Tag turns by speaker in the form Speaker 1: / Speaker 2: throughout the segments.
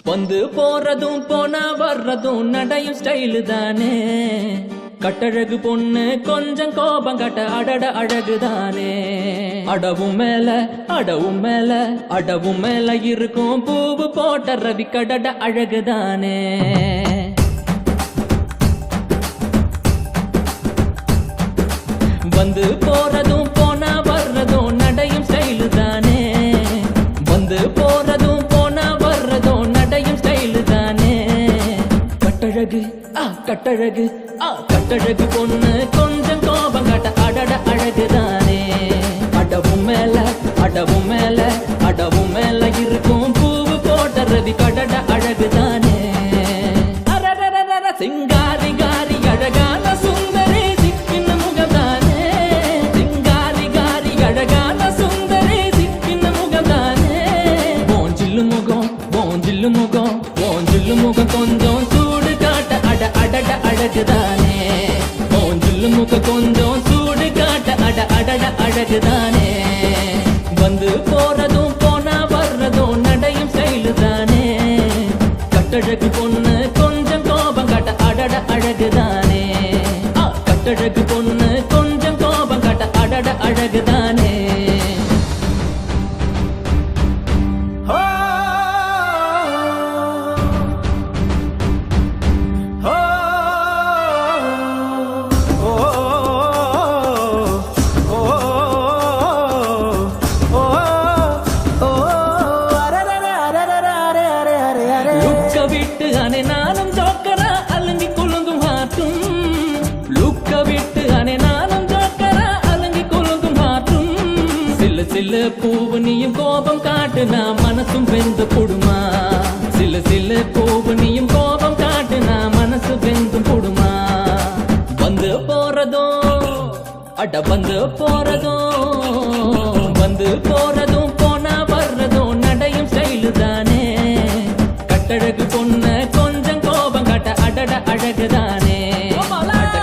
Speaker 1: வந்து போறதும் போனா வர்றதும் நடையும் ஸ்டைலு தானே. கட்டழகு பொண்ணு கொஞ்சம் கோபம் கட்ட அடட அழகுதானே. அடவும் மேல அடவும் மேல அடவும் மேல இருக்கும் பூவு போட்ட ரவி கடட அழகுதானே. வந்து போறதும் போனா வர்றதும் நடையும் ஸ்டைலு தானே. வந்து போறதும் போனா வர்றதும் நடையும் ஸ்டைலு தானே. கட்டழகு கட்டழகு கட்டழகு பொண்ணு கொஞ்சம் கோபம் காட்ட அடட அழகுதானே. அடவும் மேல அடவும் மேல அடவும் மேல இருக்கும் பூவு போட்ட ரவி கடட அழகுதானே. சிங்காரி காரி அழகான சுந்தரி சிக்கின முகம்தானே. சிங்காரி காரி அழகான சுந்தரி சிக்கின முகம்தானே. போஞ்சில்லு முகம் போஞ்சில்லு முகம் போஞ்சில்லு முகம் கொஞ்சம் சூடு காட்ட அட அடட அழகுதானே. போஞ்சில்லு முகம் கொஞ்சம் சூடு காட்ட அட அடட அழகுதானே. வந்து போறதும் போனா வர்றதும் நடையும் ஸ்டைலு தானே. கட்டழகு பொண்ணு கொஞ்சம் கோபம் காட்ட அடட அழகுதானே. கட்டழகு பொண்ணு கொஞ்சம் கோபம் காட்ட அடட அழகுதானே. விட்டு அனை நானும் ஜோக்கரா அலங்கி குலுங்கும் ஹாட்டும். லுக்க விட்டு அனை நானும் ஜோக்கரா அலங்கி குலுங்கும் ஹாட்டும். சில சில பூவு நீயும் கோபம் காட்டு நான் மனசும் வெந்து புடுமா. சில சில பூவு நீயும் கோபம் காட்டு நான் மனசு வெந்து புடுமா. வந்து போறதும் அட வந்து போறதும் வந்து போறதும் போனா வர்றதும் நடையும் ஸ்டைலு தானே. கட்டழகு பொண்ணு கொஞ்சம் கோபம் காட்ட அடட அழகுதானே.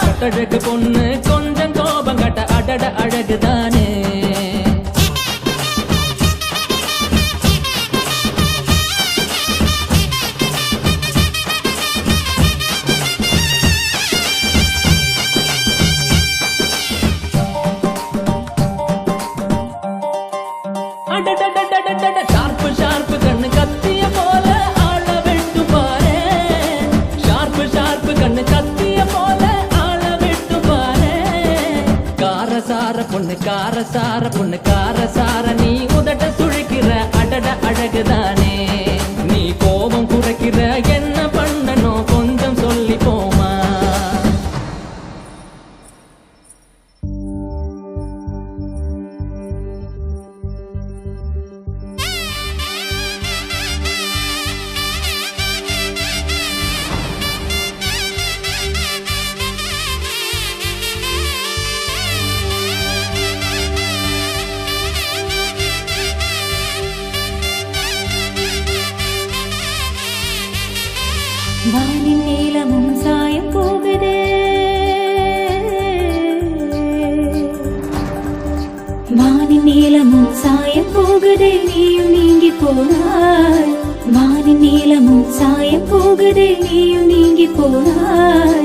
Speaker 1: கட்டழகு பொண்ணு கொஞ்சம் கோபம் காட்ட அடட அழகுதானே. ஷார்ப்பு ஷார்ப்பு கண்ணு கத்திய போல ஆள வெட்டு பாரு. ஷார்ப்பு ஷார்ப்பு கண்ணு கத்திய போல ஆள வெட்டு பாரு. காரசார பொண்ணு காரசார பொண்ணு காரசார நீ உதட்ட சுழிக்கிற அடட அழகுதானே. நீ கோபம் குறைக்கிற என்ன பண்ணணும் கொஞ்சம் சொல்லி போமா.
Speaker 2: வானின் நீளமும் சாயம் போகுதே. வானின் நீளமும் சாயம் போகுதே நீயும் நீங்கி போனாய். வானின் நீளமும் சாயம் போகுதே நீயும் நீங்கி போனாய்.